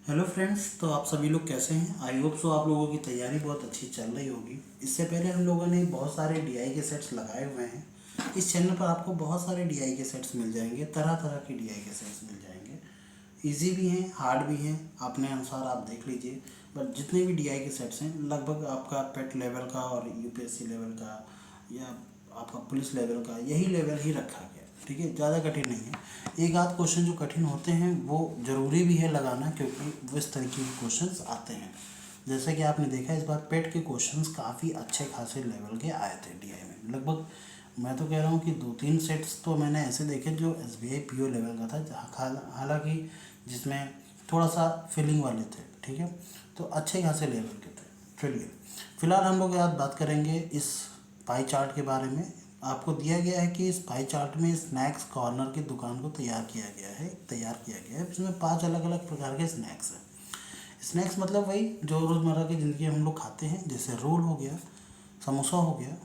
Hello friends, तो आप सभी लोग कैसे हैं। आई होप सो आप लोगों की तैयारी बहुत अच्छी चल रही होगी। इससे पहले हम लोगों ने बहुत सारे डीआई के सेट्स लगाए हुए हैं। इस चैनल पर आपको बहुत सारे डीआई के सेट्स मिल जाएंगे, तरह तरह के डीआई के सेट्स मिल जाएंगे। इजी भी हैं, हार्ड भी हैं, अपने अनुसार आप देख लीजिए। बट जितने भी डीआई के सेट्स हैं लगभग आपका पेट लेवल का और यूपीएससी लेवल का या आपका पुलिस लेवल का यही लेवल ही रखा गया। ठीक है, ज़्यादा कठिन नहीं है। एक आध क्वेश्चन जो कठिन होते हैं वो ज़रूरी भी है लगाना, क्योंकि वो इस तरीके के क्वेश्चंस आते हैं। जैसे कि आपने देखा इस बार पेट के क्वेश्चंस काफ़ी अच्छे खासे लेवल के आए थे डीआई में। लगभग मैं तो कह रहा हूँ कि 2-3 सेट्स तो मैंने ऐसे देखे जो एसबीआई पीओ लेवल का था, हालांकि जिसमें थोड़ा सा फीलिंग वाले थे। ठीक है, तो अच्छे खासे लेवल के थे। चलिए, फिलहाल हम लोग आज बात करेंगे इस पाई चार्ट के बारे में। आपको दिया गया है कि इस पाई चार्ट में स्नैक्स कॉर्नर की दुकान को तैयार किया गया है। इसमें 5 अलग अलग प्रकार के स्नैक्स हैं। स्नैक्स मतलब वही जो रोज़मर्रा की ज़िंदगी में हम लोग खाते हैं, जैसे रोल हो गया, समोसा हो गया।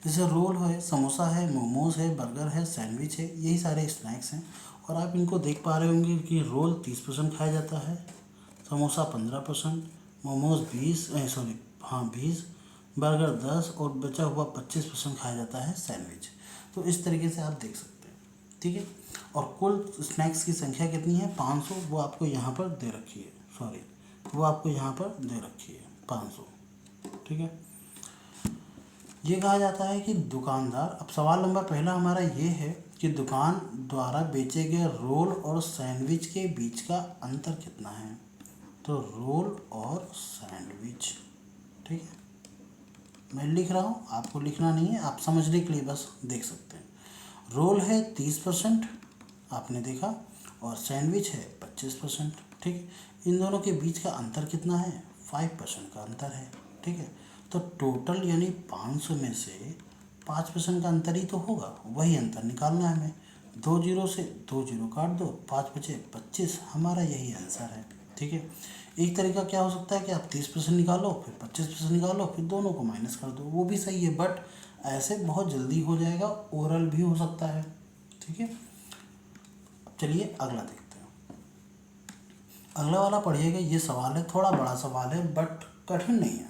जैसे रोल है, समोसा है, मोमोज है, बर्गर है, सैंडविच है, यही सारे स्नैक्स हैं। और आप इनको देख पा रहे होंगे कि रोल 30% खाया जाता है, समोसा 15%, मोमोज 20, बर्गर 10 और बचा हुआ 25% खाया जाता है सैंडविच। तो इस तरीके से आप देख सकते हैं। ठीक है, और कुल स्नैक्स की संख्या कितनी है? 500। वो आपको यहाँ पर दे रखी है, वो आपको यहाँ पर दे रखी है 500। ठीक है, ये कहा जाता है कि दुकानदार, अब सवाल नंबर पहला हमारा ये है कि दुकान द्वारा बेचे गए रोल और सैंडविच के बीच का अंतर कितना है। तो रोल और सैंडविच, ठीक है, मैं लिख रहा हूँ, आपको लिखना नहीं है, आप समझने के लिए बस देख सकते हैं। रोल है 30%, आपने देखा, और सैंडविच है 25%। ठीक है, इन दोनों के बीच का अंतर कितना है? 5% का अंतर है। ठीक है, तो टोटल यानी 500 में से 5% का अंतर ही तो होगा, वही अंतर निकालना है हमें। 2 जीरो से 2 जीरो काट दो, 5 बचे 25, हमारा यही आंसर है। ठीक है, एक तरीका क्या हो सकता है कि आप 30% निकालो, फिर 25% निकालो, फिर दोनों को माइनस कर दो, वो भी सही है। बट ऐसे बहुत जल्दी हो जाएगा, ओरल भी हो सकता है। ठीक है, अब चलिए अगला देखते हैं। अगला वाला पढ़िएगा, ये सवाल है, थोड़ा बड़ा सवाल है बट कठिन नहीं है।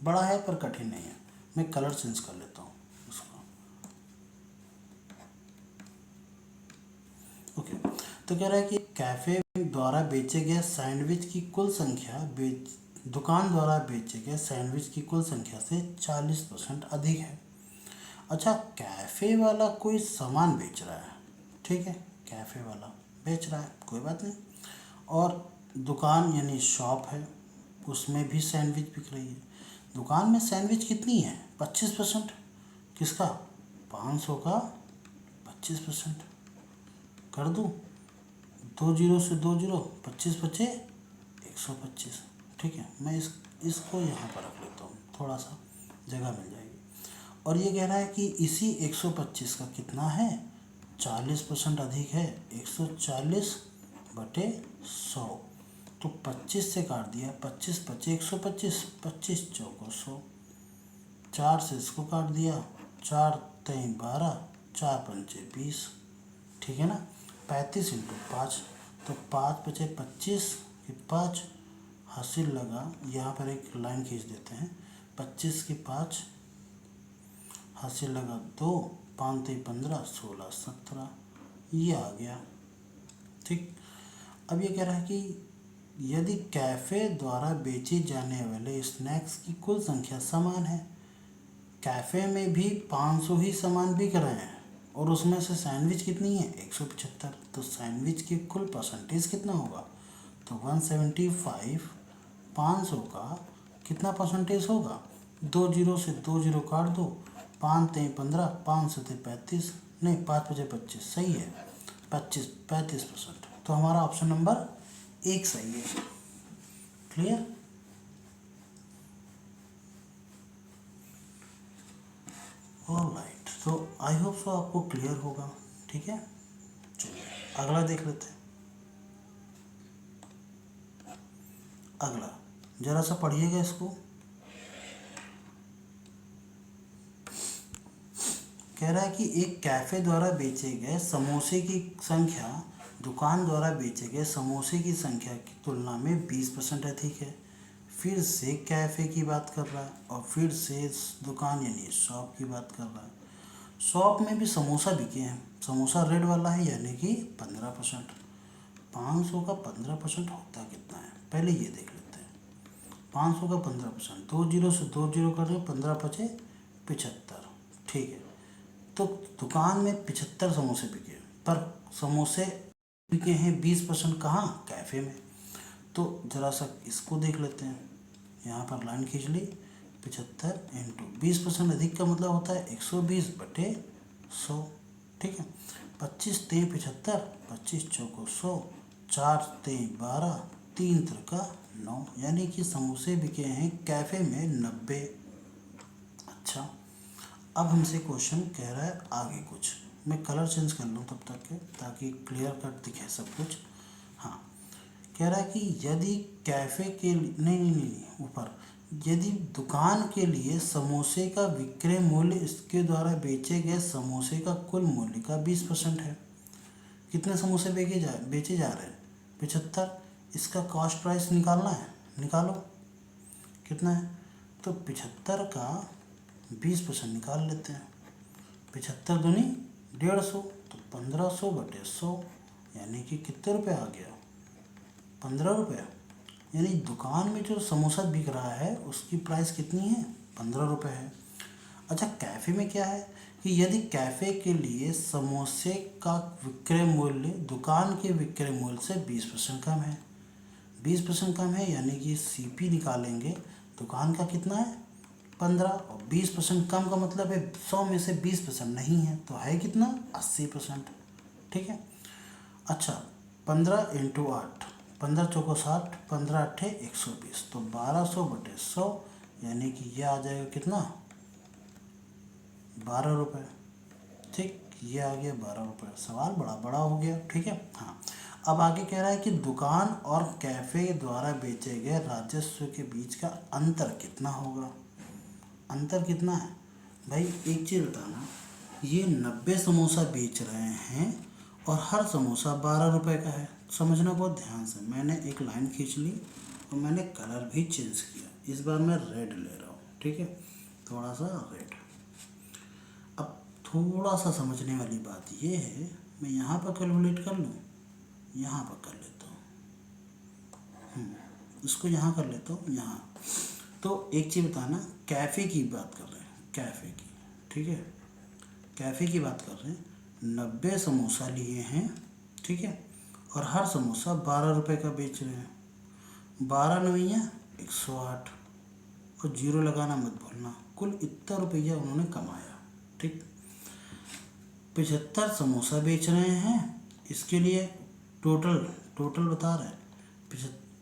बड़ा है पर कठिन नहीं है। मैं कलर चेंज कर लेता हूँ उसका। ओके, तो कह रहा है कि कैफ़े द्वारा बेचे गए सैंडविच की कुल संख्या दुकान द्वारा बेचे गए सैंडविच की कुल संख्या से 40% अधिक है। अच्छा, कैफ़े वाला कोई सामान बेच रहा है। ठीक है, कैफ़े वाला बेच रहा है, कोई बात नहीं। और दुकान यानी शॉप है, उसमें भी सैंडविच बिक रही है। दुकान में सैंडविच कितनी है? 25%। किसका? 500 का 25% कर दूँ। 2 जीरो से 2 जीरो, 25 बचे 125। ठीक है, मैं इसको यहाँ पर रख लेता हूँ, थोड़ा सा जगह मिल जाएगी। और ये कह रहा है कि इसी 125 का कितना है? 40% अधिक है। 140 बटे 100, तो 25 से काट दिया, 25 बचे 125, 25 चौको 100, 4 से इसको काट दिया, 4 3 12, 4 पंचे 20। ठीक है ना, 35 इंटू 5, तो 5 बचे 25 की 5, हासिल लगा, यहाँ पर एक लाइन खींच देते हैं। 25 की 5, हासिल लगा 2, 5 3 15, 16 17, ये आ गया। ठीक, अब ये कह रहा है कि यदि कैफ़े द्वारा बेचे जाने वाले स्नैक्स की कुल संख्या समान है, कैफ़े में भी 500 ही सामान बिक रहे हैं और उसमें से सैंडविच कितनी है? 175, तो सैंडविच की कुल परसेंटेज कितना होगा? तो 175 500 का कितना परसेंटेज होगा? 2 जीरो से 2 जीरो काट दो, 5 3 15, 5 से 35, नहीं 5 बचे 25, सही है, 35%। तो हमारा ऑप्शन नंबर 1 सही है। क्लियर? ऑलराइट, तो आई होप सो आपको क्लियर होगा। ठीक है, चलिए अगला देख लेते हैं। अगला जरा सा पढ़िएगा इसको। कह रहा है कि एक कैफ़े द्वारा बेचे गए समोसे की संख्या दुकान द्वारा बेचे गए समोसे की संख्या की तुलना में 20% अधिक है। फिर से कैफ़े की बात कर रहा है और फिर से दुकान यानी शॉप की बात कर रहा है। शॉप में भी समोसा बिके हैं। समोसा रेड वाला है यानी कि 15%। 500 का 15% होता कितना है, पहले ये देख लेते हैं। 500 का 15%, 2 जीरो से 2 जीरो कर रहे, 15 पचे 75। ठीक है, तो दुकान में 75 समोसे बिके, पर समोसे बिके हैं 20% कहाँ, कैफ़े में। तो ज़रा सा इसको देख लेते हैं। यहाँ पर लाइन खींच ली, 75 इंटू 20% अधिक का मतलब होता है 120/100। ठीक है, 25 तेँ 75, 25 चौको 100, 4 तेँ 12, 3 त्रिका 9, यानी कि समोसे बिके हैं कैफ़े में 90। अच्छा, अब हमसे क्वेश्चन कह रहा है आगे कुछ, मैं कलर चेंज कर लूँ तब तक के, ताकि क्लियर कट दिखे सब कुछ। हाँ, कह रहा है कि यदि कैफ़े के नहीं, ऊपर, यदि दुकान के लिए समोसे का विक्रय मूल्य इसके द्वारा बेचे गए समोसे का कुल मूल्य का 20% है। कितने समोसे बेचे जा रहे हैं, 75। इसका कॉस्ट प्राइस निकालना है, निकालो कितना है। तो 75 का 20% निकाल लेते हैं। 75 दूनी 150, तो 1500/100 यानी कि कितने रुपये आ गया, 15 रुपये। यानी दुकान में जो समोसा बिक रहा है उसकी प्राइस कितनी है, 15 रुपये है। अच्छा, कैफ़े में क्या है कि यदि कैफ़े के लिए समोसे का विक्रय मूल्य दुकान के विक्रय मूल्य से 20% कम है, 20% कम है, यानी कि सीपी निकालेंगे। दुकान का कितना है, 15, और 20% कम का मतलब है 100 में से 20% नहीं है, तो है कितना, 80%। ठीक है। अच्छा, 15 इंटू 8, 15 चौको 60, 15 अट्ठे 120, तो 1200/100 यानी कि यह आ जाएगा कितना, 12 रुपये। ठीक, ये आ गया 12 रुपये। सवाल बड़ा बड़ा हो गया। ठीक है। हाँ, अब आगे कह रहा है कि दुकान और कैफ़े द्वारा बेचे गए राजस्व के बीच का अंतर कितना होगा। अंतर कितना है भाई, एक चीज़ बताना, ये 90 समोसा बेच रहे हैं और हर समोसा 12 रुपये का है। समझना बहुत ध्यान से, मैंने एक लाइन खींच ली और मैंने कलर भी चेंज किया। इस बार मैं रेड ले रहा हूँ। ठीक है, थोड़ा सा रेड। अब थोड़ा सा समझने वाली बात ये है, मैं यहाँ पर कैलकुलेट कर लूँ, यहाँ पर कर लेता हूँ, इसको यहाँ कर लेता हूँ, यहाँ। तो एक चीज़ बताना, कैफ़े की बात कर रहे हैं, कैफ़े की। ठीक है, कैफ़े की बात कर रहे हैं। 90 समोसा लिए हैं, ठीक है, और हर समोसा 12 रुपये का बेच रहे हैं। 12 नवैया 108, और जीरो लगाना मत भूलना। कुल इतना रुपया उन्होंने कमाया। ठीक, 75 समोसा बेच रहे हैं, इसके लिए टोटल बता रहे हैं,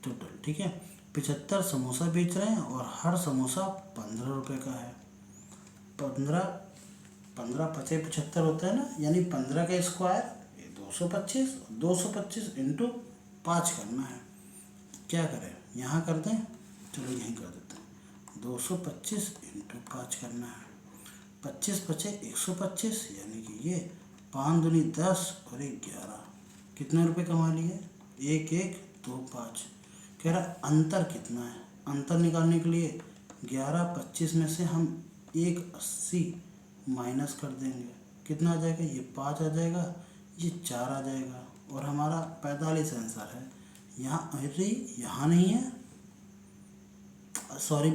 टोटल। ठीक है, 75 समोसा बेच रहे हैं और हर समोसा 15 रुपये का है। 15 पचे 75 होता है ना, यानी 15 का स्क्वायर 225, 225 इंटू 5 करना है। क्या करें, यहाँ कर दें, चलो यहीं कर देते हैं। 225 इंटू 5 करना है। 25 पचे 125, यानी कि ये 5 दूनी 10 और 1 11। कितने रुपए कमा लिए, 1 1 2 5। कह रहा अंतर कितना है। अंतर निकालने के लिए 11 25 में से हम 180 माइनस कर देंगे। कितना आ जाएगा, ये 5 आ जाएगा, ये 4 आ जाएगा, और हमारा 45 आंसर है। यहाँ अरे यहाँ नहीं है, सॉरी,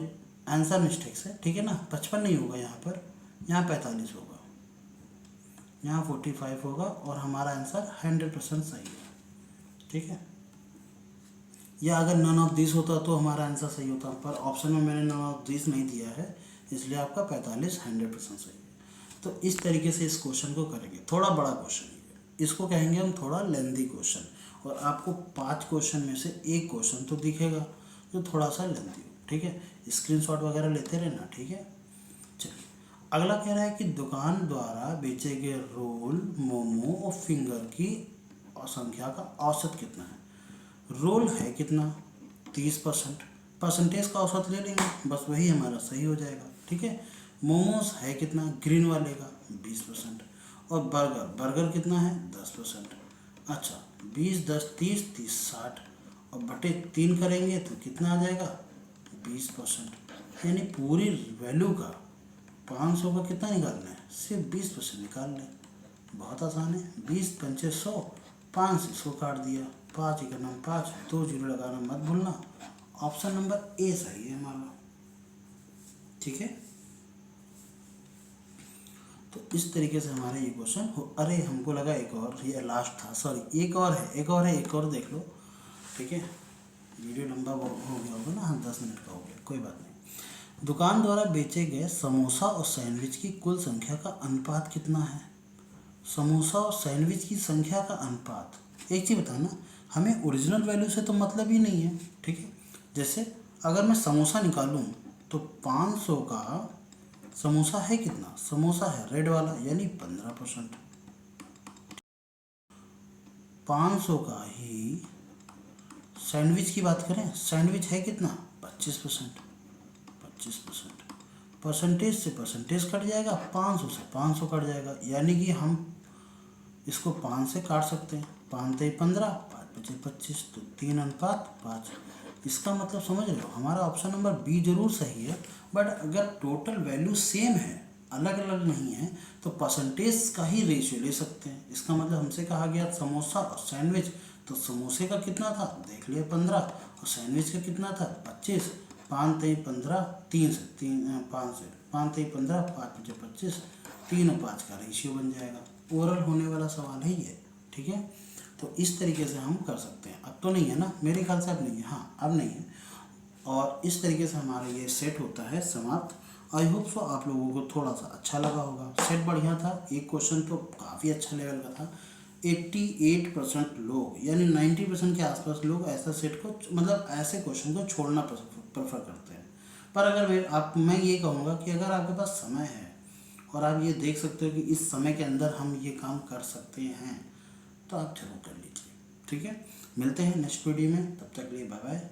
आंसर मिस्टेक है। ठीक है ना, 55 नहीं होगा यहाँ पर, यहाँ 45 होगा, यहाँ 45 होगा, और हमारा आंसर 100% सही है। ठीक है, या अगर नन ऑफ दिस होता तो हमारा आंसर सही होता, पर ऑप्शन में मैंने नन ऑफ दिस नहीं दिया है, इसलिए आपका 45 100% सही है। तो इस तरीके से इस क्वेश्चन को करेंगे। थोड़ा बड़ा क्वेश्चन है, इसको कहेंगे हम थोड़ा लेंदी क्वेश्चन, और आपको 5 क्वेश्चन में से एक क्वेश्चन तो दिखेगा जो थोड़ा सा लेंदी हो। ठीक है, स्क्रीनशॉट वगैरह लेते रहना। ठीक है, चलिए अगला कह रहा है कि दुकान द्वारा बेचे गए रोल, मोमो और फिंगर की संख्या का औसत कितना है। रोल है कितना, 30%, परसेंटेज का औसत ले लेंगे, बस वही हमारा सही हो जाएगा। ठीक है, मोमोज है कितना, ग्रीन वाले का 20%, और बर्गर कितना है, 10%। अच्छा, 20 10 30 30 60 और बटे 3 करेंगे तो कितना आ जाएगा 20%। यानी पूरी वैल्यू का 500 का कितना निकालना है, सिर्फ 20% निकाल लें। बहुत आसान है। 20 पंचे 100, 5 से 100 काट दिया, 5 1 9 5, 2 जीरो लगाना मत भूलना। ऑप्शन नंबर ए सही है हमारा। ठीक है, तो इस तरीके से हमारा ये क्वेश्चन हो। अरे हमको लगा एक और, ये लास्ट था, सॉरी एक और है, एक और देख लो। ठीक है, वीडियो लंबा हो गया होगा ना, हाँ 10 मिनट का हो गया, कोई बात नहीं। दुकान द्वारा बेचे गए समोसा और सैंडविच की कुल संख्या का अनुपात कितना है। समोसा और सैंडविच की संख्या का अनुपात। एक चीज़ बताना, हमें ओरिजिनल वैल्यू से तो मतलब ही नहीं है। ठीक है, जैसे अगर मैं समोसा निकालूं तो 500 का समोसा है कितना, समोसा है रेड वाला यानी 15%। 500 का ही सैंडविच की बात करें, सैंडविच है कितना 25%। 25% परसेंटेज से परसेंटेज कट जाएगा, 500 से 500 कट जाएगा, यानी कि हम इसको 5 से काट सकते हैं। 5 ते 15, 5 बचे 25, तो 3:5। इसका मतलब समझ रहे हो, हमारा ऑप्शन नंबर बी जरूर सही है, बट अगर टोटल वैल्यू सेम है, अलग अलग नहीं है, तो परसेंटेज का ही रेशियो ले सकते हैं। इसका मतलब हमसे कहा गया समोसा और सैंडविच, तो समोसे का कितना था देख लिया 15, और सैंडविच का कितना था 25। 5 ते 15, 3 से 3 5 से 5 ते 15, 5 बचे 25, 3 और 5 का रेशियो बन जाएगा। ओरल होने वाला सवाल है ये। ठीक है, तो इस तरीके से हम कर सकते हैं। अब तो नहीं है ना, मेरे ख्याल से अब नहीं है, हाँ अब नहीं है। और इस तरीके से हमारा ये सेट होता है समाप्त। आई होप सो आप लोगों को थोड़ा सा अच्छा लगा होगा, सेट बढ़िया था। एक क्वेश्चन तो काफ़ी अच्छा लेवल का था। 88% लोग यानी 90% के आसपास लोग ऐसा सेट को, मतलब ऐसे क्वेश्चन को छोड़ना प्रेफर करते हैं। पर अगर मैं ये कहूँगा कि अगर आपके पास समय है और आप ये देख सकते हो कि इस समय के अंदर हम ये काम कर सकते हैं, तो आप जरूर कर लीजिए। ठीक है, मिलते हैं नेक्स्ट वीडियो में, तब तक के लिए बाय बाय।